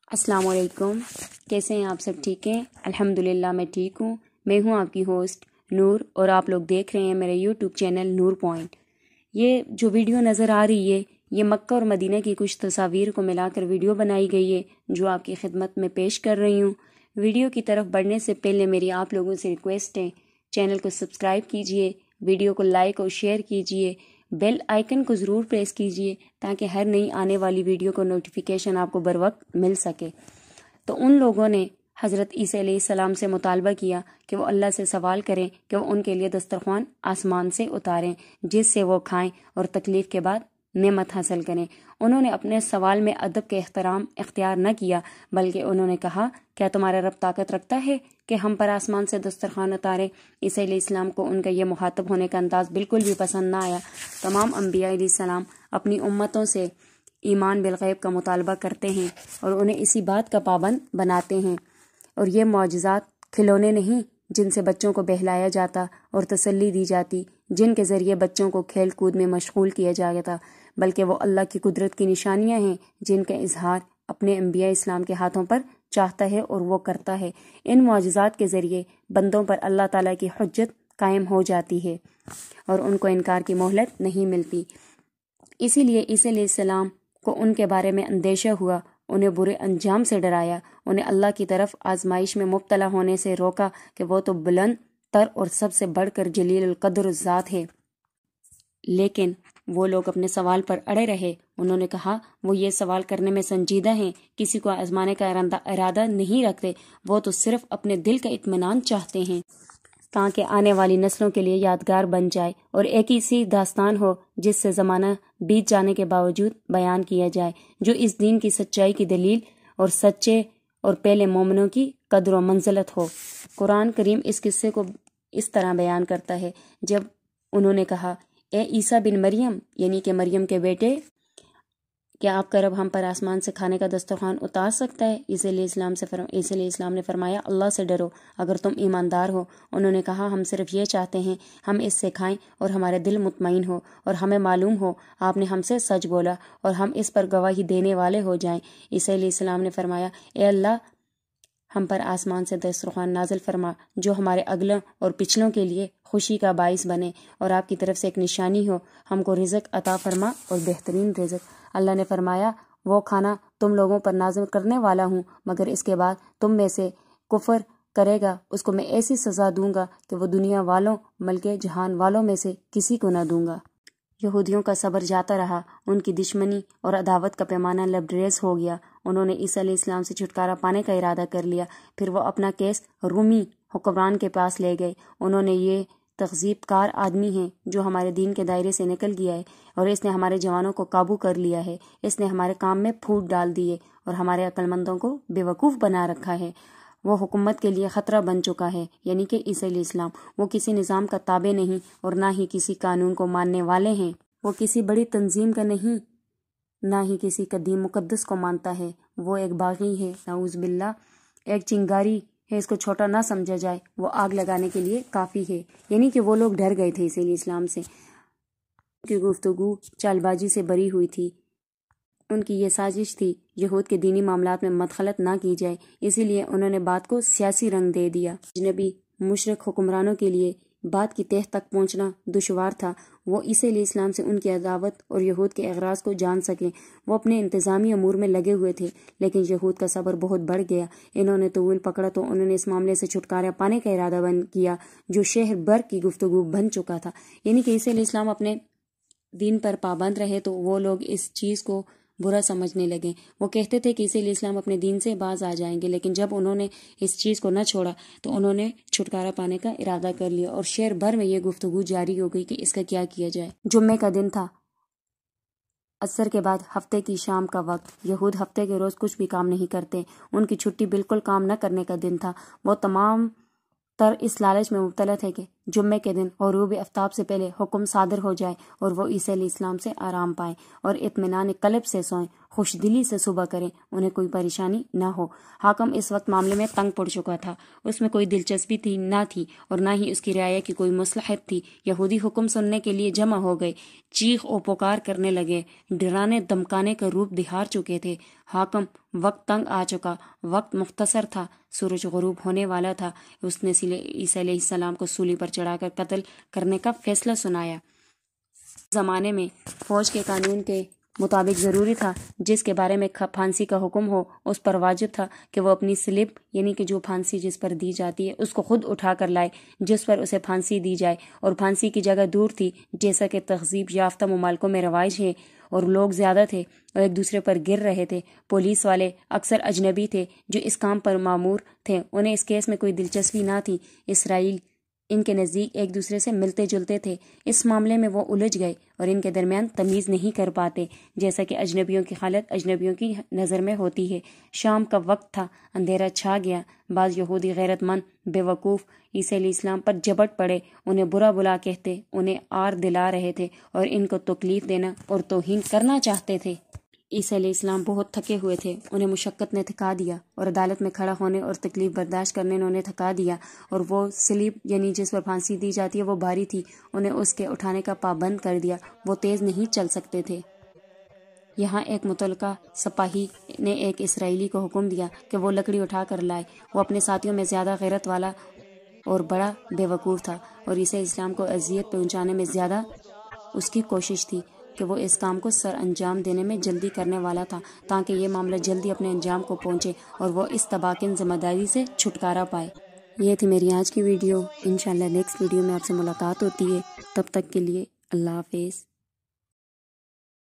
अस्सलाम वालेकुम। कैसे हैं आप सब? ठीक हैं? अल्हम्दुलिल्लाह मैं ठीक हूँ। मैं हूँ आपकी होस्ट नूर और आप लोग देख रहे हैं मेरे यूट्यूब चैनल नूर पॉइंट। ये जो वीडियो नज़र आ रही है ये मक्का और मदीना की कुछ तस्वीर को मिलाकर वीडियो बनाई गई है जो आपकी खिदमत में पेश कर रही हूँ। वीडियो की तरफ बढ़ने से पहले मेरी आप लोगों से रिक्वेस्ट है, चैनल को सब्सक्राइब कीजिए, वीडियो को लाइक और शेयर कीजिए, बेल आइकन को ज़रूर प्रेस कीजिए ताकि हर नई आने वाली वीडियो को नोटिफिकेशन आपको बर वक्त मिल सके। तो उन लोगों ने हज़रत ईसा अलैहिस्सलाम से मुतालबा किया कि वो अल्लाह से सवाल करें कि वो उनके लिए दस्तरख्वान आसमान से उतारें जिससे वो खाएं और तकलीफ़ के बाद नेमत हासिल करें। उन्होंने अपने सवाल में अदब के एहतराम इख्तियार न किया बल्कि उन्होंने कहा, क्या तुम्हारा रब ताकत रखता है कि हम पर आसमान से दस्तरखान उतारे? ईसा अलैहिस्सलाम को उनका यह मुखातब होने का अंदाज बिल्कुल भी पसंद न आया। तमाम अंबिया अलैहिस्सलाम अपनी उम्मतों से ईमान बिलगैब का मुतालबा करते हैं और उन्हें इसी बात का पाबंद बनाते हैं। और ये मौजज़ात खिलौने नहीं जिनसे बच्चों को बहलाया जाता और तसल्ली दी जाती, जिनके ज़रिए बच्चों को खेल कूद में मशगूल किया जाता, बल्कि वो अल्लाह की कुदरत की निशानियां हैं जिनका इजहार अपने अंबिया इस्लाम के हाथों पर चाहता है और वो करता है। इन मौजज़ात के ज़रिए बंदों पर अल्लाह ताला की हुज्जत कायम हो जाती है और उनको इनकार की मोहलत नहीं मिलती। इसीलिए ईसा अलैहिस्सलाम को उनके बारे में अंदेशा हुआ, उन्हें बुरे अंजाम से डराया, उन्हें अल्लाह की तरफ आजमाइश में मुब्तला होने से रोका कि वो तो बुलंद तर और सबसे बढ़कर जलील कद्र ज़ात है। लेकिन वो लोग अपने सवाल पर अड़े रहे। उन्होंने कहा वो ये सवाल करने में संजीदा हैं, किसी को आजमाने का इरादा नहीं रखते, वो तो सिर्फ अपने दिल का इत्मीनान चाहते हैं ताकि आने वाली नस्लों के लिए यादगार बन जाए और एक ऐसी दास्तान हो जिससे ज़माना बीत जाने के बावजूद बयान किया जाए, जो इस दीन की सच्चाई की दलील और सच्चे और पहले मोमिनों की कदर व मंजिलत हो। कुरान करीम इस किस्से को इस तरह बयान करता है, जब उन्होंने कहा, ए ईसा बिन मरियम यानी कि मरियम के बेटे, क्या आपका रब हम पर आसमान से खाने का दस्तरखान उतार सकता है? ईसा अलैहिस्सलाम ने फरमाया, अल्लाह से डरो अगर तुम ईमानदार हो। उन्होंने कहा, हम सिर्फ ये चाहते हैं हम इससे खाएं और हमारे दिल मुतमईन हो और हमें मालूम हो आपने हमसे सच बोला और हम इस पर गवाही देने वाले हो जाएं। ईसा अलैहिस्सलाम ने फरमाया, ए अल्लाह, हम पर आसमान से दस्तरखान नाजिल फरमा जो हमारे अगलों और पिछलों के लिए खुशी का बाइस बने और आपकी तरफ से एक निशानी हो, हमको रिज़्क अता फरमा और बेहतरीन रिज़्क। अल्लाह ने फरमाया, वो खाना तुम लोगों पर नाजिल करने वाला हूँ, मगर इसके बाद तुम में से कुफर करेगा उसको मैं ऐसी सज़ा दूंगा कि वो दुनिया वालों बल्कि जहान वालों में से किसी को न दूंगा। यहूदियों का सब्र जाता रहा, उनकी दुश्मनी और अदावत का पैमाना लबरेज हो गया। उन्होंने ईसा अलैहिस्सलाम से छुटकारा पाने का इरादा कर लिया। फिर वो अपना केस रूमी हुक्मरान के पास ले गए। उन्होंने ये तहज़ीबकार आदमी है जो हमारे दीन के दायरे से निकल गया है और इसने हमारे जवानों को काबू कर लिया है, इसने हमारे काम में फूट डाल दिए और हमारे अक्लमंदों को बेवकूफ़ बना रखा है। वो हुकूमत के लिए ख़तरा बन चुका है, यानी कि ईसा अलैहिस्सलाम। वो किसी निज़ाम का ताबे नहीं और ना ही किसी कानून को मानने वाले हैं। वो किसी बड़ी तंजीम का नहीं, ना ही किसी कदीम मुकद्दस को मानता है। वो एक बागी है, नाउज़ बिल्लाह, एक चिंगारी है, इसको छोटा ना समझा जाए, वो आग लगाने के लिए काफ़ी है। यानी कि वो लोग डर गए थे ईसा अलैहिस्सलाम से, उनकी गुफ्तगू चालबाजी से भरी हुई थी। उनकी ये साजिश थी यहूद के दीनी मामलात में मदखलत ना की जाए, इसीलिए उन्होंने बात को सियासी रंग दे दिया। अजनबी मुशरिक हुक्मरानों के लिए बात की तह तक पहुंचना दुशवार था। वो ईसा अलैहिस्सलाम से उनकी अदावत और यहूद के अगराज को जान सकें। वो अपने इंतज़ामी अमूर में लगे हुए थे, लेकिन यहूद का सब्र बहुत बढ़ गया। इन्होंने तूल पकड़ा तो उन्होंने इस मामले से छुटकारा पाने का इरादा बन किया जो शहर भर की गुफ्तगू बन चुका था। यानी कि ईसा अलैहिस्सलाम अपने दीन पर पाबंद रहे तो वो लोग इस चीज़ को बुरा समझने लगे। वो कहते थे कि ईसा अलैहिस्सलाम अपने दीन से बाज आ जाएंगे, लेकिन जब उन्होंने इस चीज़ को न छोड़ा तो उन्होंने छुटकारा पाने का इरादा कर लिया और शहर भर में ये गुफ्तगू जारी हो गई कि इसका क्या किया जाए। जुम्मे का दिन था, असर के बाद हफ्ते की शाम का वक्त। यहूद हफ्ते के रोज़ कुछ भी काम नहीं करते, उनकी छुट्टी बिल्कुल काम न करने का दिन था। वो तमाम तर इस लालच में मुब्तला थे कि جمعے کے دن غروب آفتاب سے پہلے حکم صادر ہو جائے اور وہ عیسیٰ علیہ السلام سے آرام پائیں اور اطمینان قلب سے سوئیں، خوش دلی سے صبح کریں، انہیں کوئی پریشانی نہ ہو۔ حاکم اس وقت معاملے میں تنگ پڑ چکا تھا، اس میں کوئی دلچسپی نہ تھی اور نہ ہی اس کی رعایا کی کوئی مصلحت تھی۔ یہودی حکم سننے کے لیے جمع ہو گئے، چیخ و پکار کرنے لگے، ڈرانے دمکانے کا روپ دکھا چکے تھے۔ حاکم وقت تنگ آ چکا، وقت مختصر تھا، سورج غروب ہونے والا تھا۔ اس نے عیسیٰ علیہ السلام کو سولی پر چڑھا کر قتل کرنے کا فیصلہ سنایا۔ زمانے میں فوج کے قانون کے مطابق ضروری تھا جس کے بارے میں پھانسی کا حکم ہو اس پر واجب تھا کہ وہ اپنی سلپ یعنی کہ جو پھانسی جس پر دی جاتی ہے اس کو خود اٹھا کر لائے جس پر اسے پھانسی دی جائے، اور پھانسی کی جگہ دور تھی جیسا کہ تہذیب یافتہ ممالکوں میں رواج ہے، اور لوگ زیادہ تھے اور ایک دوسرے پر گر رہے تھے۔ پولیس والے اکثر اجنبی تھے جو اس کام پر مامور تھے، انہیں اس کیس میں کوئی دلچسپی نہ تھی۔ اسرائیل ان کے نزدیک ایک دوسرے سے ملتے جلتے تھے، اس معاملے میں وہ الجھ گئے اور ان کے درمیان تمیز نہیں کر پاتے، جیسا کہ اجنبیوں کی حالت اجنبیوں کی نظر میں ہوتی ہے۔ شام کا وقت تھا، اندھیرا چھا گیا۔ بعض یہودی غیرت مند بے وقوف عیسیٰ علیہ السلام پر جھپٹ پڑے، انہیں برا بلا کہتے، انہیں آر دلا رہے تھے اور ان کو تکلیف دینا اور توہین کرنا چاہتے تھے۔ عیسیٰ علیہ السلام بہت تھکے ہوئے تھے، انہیں مشقت نے تھکا دیا اور عدالت میں کھڑا ہونے اور تکلیف برداشت کرنے نے انہیں تھکا دیا، اور وہ سلیب یعنی جس پر پھانسی دی جاتی ہے وہ بھاری تھی، انہیں اس کے اٹھانے کا پابند کر دیا، وہ تیز نہیں چل سکتے تھے۔ یہاں ایک متعلقہ سپاہی نے ایک اسرائیلی کو حکم دیا کہ وہ لکڑی اٹھا کر لائے۔ وہ اپنے ساتھیوں میں زیادہ غیرت والا اور بڑا بے وقوف تھا، اور عیسیٰ علیہ السلام کو اذیت پہنچانے میں زیادہ اس کی کوشش تھی کہ وہ اس کام کو سر انجام دینے میں جلدی کرنے والا تھا تاکہ یہ معاملہ جلدی اپنے انجام کو پہنچے اور وہ اس تباکن ذمہ داری سے چھٹکارا پائے۔ یہ تھی میری آج کی ویڈیو، انشاءاللہ نیکسٹ ویڈیو میں آپ سے ملاقات ہوتی ہے، تب تک کے لیے اللہ حافظ۔